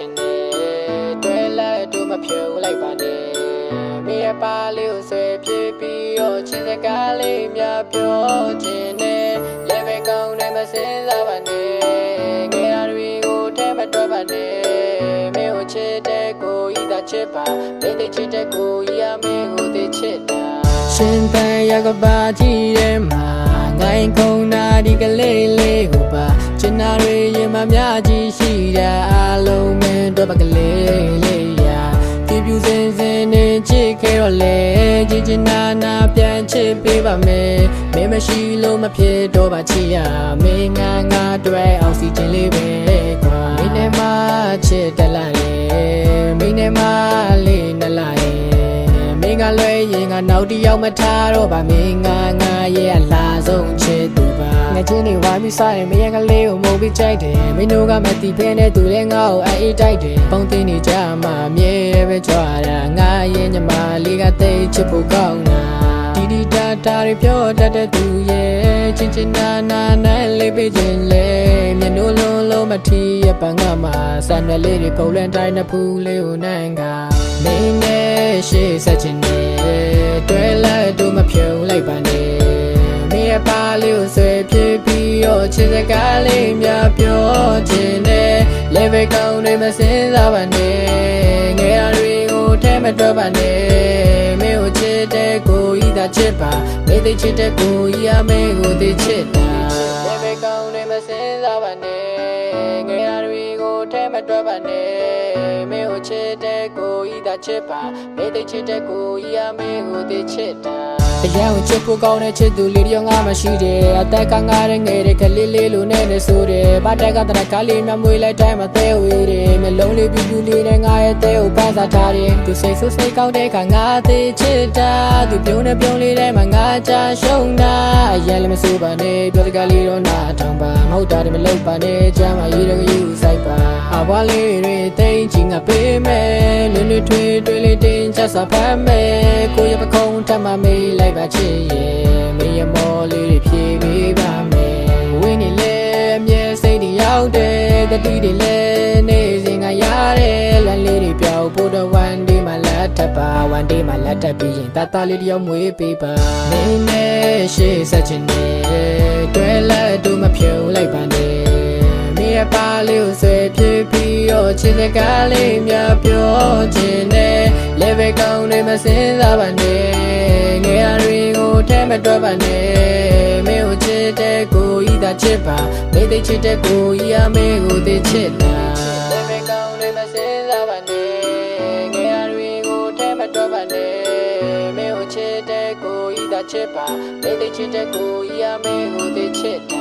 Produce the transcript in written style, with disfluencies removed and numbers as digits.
ခြင်းနဲ့တွဲလက်တို့မဖြုတ်လိုက်ပါနဲ့မိရပါလေးကိုဆွဲပြေးပြီးတော့ချင်းစကားလေးများပြောခြင်းနဲ့လည်းပဲကောင်းတယ်မစင်စားပါနဲ့ငယ်ရာတွေကိုထဲမတွက်ပါနဲ့မင်းကိုချစ်တဲ့ကိုဤသာချစ်ပါမင်းသိချစ်တဲ့ကိုဤအမင်းကိုသိချစ်တာရှင်ပန်းရကပါကြည့်တဲ့မှာငိုင်းခုံနာဒီကလေးလေးကိုပါချင်နာတွေရင်မများကြီးရှိတဲ့အားလုံးမင်းတို့ပါကလေးလေးရာပြပြစင်စင်နေချစ်ခဲ့တော့လေချစ်ချင်နာနာပြန်ချစ်ပေးပါမယ်မင်းမရှိလို့မဖြစ်တော့ပါချစ်ရမင်းငါတွေ့အောင်စီချင်လေးပဲကွာမင်းနဲ့မှချစ်တလာရဲ့မင်းနဲ့မှလေးနလာရဲ့မင်းကလွဲရင်ကနောက်တယောက်မထားတော့ပါမင်းငါရဲ့အလားဆုံးချစ်သူပါငါချင်းနေဝိုင်းပြီးစားရင်မင်းကလေးကိုမုန်းပြီးကြိုက်တယ်မင်းတို့ကမတီးဖဲနဲ့သူလည်းငါ့ကိုအေးတိုက်တယ်ပုံသိနေကြမှာမြဲပဲကြွားတာငါရဲ့ညီမလေးကတိတ်ချစ်ဖို့ကောင်းတာဒီတာတွေပြောတတ်တဲ့သူရဲ့ချင်းချင်းနာနဲ့လေးပေးခြင်းလေမျက်နှာလုံးမထီးရပန်းကမှာစံနယ်လေးတွေဖုန်လန်းတိုင်းနှစ်ဖူးလေးကိုနိုင်ကမင်းနဲ့ရှေ့ဆက်ခြင်းနဲ့တွဲလက်တို့မဖြုံလိုက်ပါနဲ့မင်းရဲ့ပါလေးကိုဆွဲပြေးပြီးတော့ချစ်စကားလေးများပြောခြင်းနဲ့လည်းပဲကောင်းတယ်မစင်စားပါနဲ့ငယ်ရာတွေကိုထဲမတွက်ပါနဲ့မင်းကိုချစ်တဲ့ကိုဤသာချစ်ပါမင်းသိချစ်တဲ့ကိုဤအမင်းကိုသိချစ်တာလည်းပဲကောင်းတယ်မစင်စားပါနဲ့ငယ်ရာတွေကိုထဲမတွက်ပါနဲ့မင်းကိုချစ်တဲ့ကိုဤသာချစ်ပါမင်းသိချစ်တဲ့ကိုဤအမင်းကိုသိချစ်တာအရန်ကိုချစ်ဖို့ကောင်းတဲ့ချစ်သူလေးတယောက်ငါမရှိတယ်အသက်ကငါတဲ့ငယ်တဲ့ကလေးလေးလိုနဲ့နေဆိုတယ်ဘာတက်ကတရကားလေးမြမွေးလိုက်တိုင်းမှာသဲဝေးတယ်မျက်လုံးလေးပြူလေးနဲ့ငါရဲ့သဲကိုပန်းစားထားတယ်သူစိတ်ဆိုးစိတ်ကောင်းတဲ့ခါငါသိချစ်တာသူပြုံးနဲ့ပြုံးလေးတိုင်းမှာငါချရှုံးတာအရန်လည်းမဆိုးပါနဲ့ပြောတကလေးတော့နာထောင်ပါမဟုတ်တာတွေမလုပ်ပါနဲ့ချမ်းမရေးတကယူဆိုင်ပါအဘွားလေးတွေတိတ်ချင်ငါပေးမယ်လွန်းထွေးလေးတင်းချစာဖမ်းမယ်ကိုရပခုံးထမမေးလိုက်ပါချစ်ရဲ့မင်းရမော်လေးတွေဖြေပေးပါမယ်ဝင်းနေလေအမြဲစိတ်တွေရောက်တယ်တတိတွေလည်းနေစဉ်ကရတယ်လမ်းလေးတွေပြောက်ဖို့တော့ one day မှလက်ထပ်ပါ one day မှလက်ထပ်ပြီးရင်တတလေးတယောက်မွေးပေးပါမင်းနဲ့ရှေ့ဆက်ချင်တယ်တွဲလက်တို့မဖြုံလိုက်ပါနဲ့မင်းရဲ့ပါလေးကိုဆွဲပြေးပြီးတော့ချစ်စကားလေးများပြောခြင်းနဲ့လည်းပဲကောင်းတယ်မစင်စားပါနဲ့ငယ်ရာတွေကိုထဲမတွက်ပါနဲ့မင်းကိုချစ်တဲ့ကိုဤသာချစ်ပါမင်းသိချစ်တဲ့ကိုဤအမင်းကိုသိချစ်တာလည်းပဲကောင်းတယ်မစင်စားပါနဲ့ငယ်ရာတွေကိုထဲမတွက်ပါနဲ့မင်းကိုချစ်တဲ့ကိုဤသာချစ်ပါမင်းသိချစ်တဲ့ကိုဤအမင်းကိုသိချစ်တာ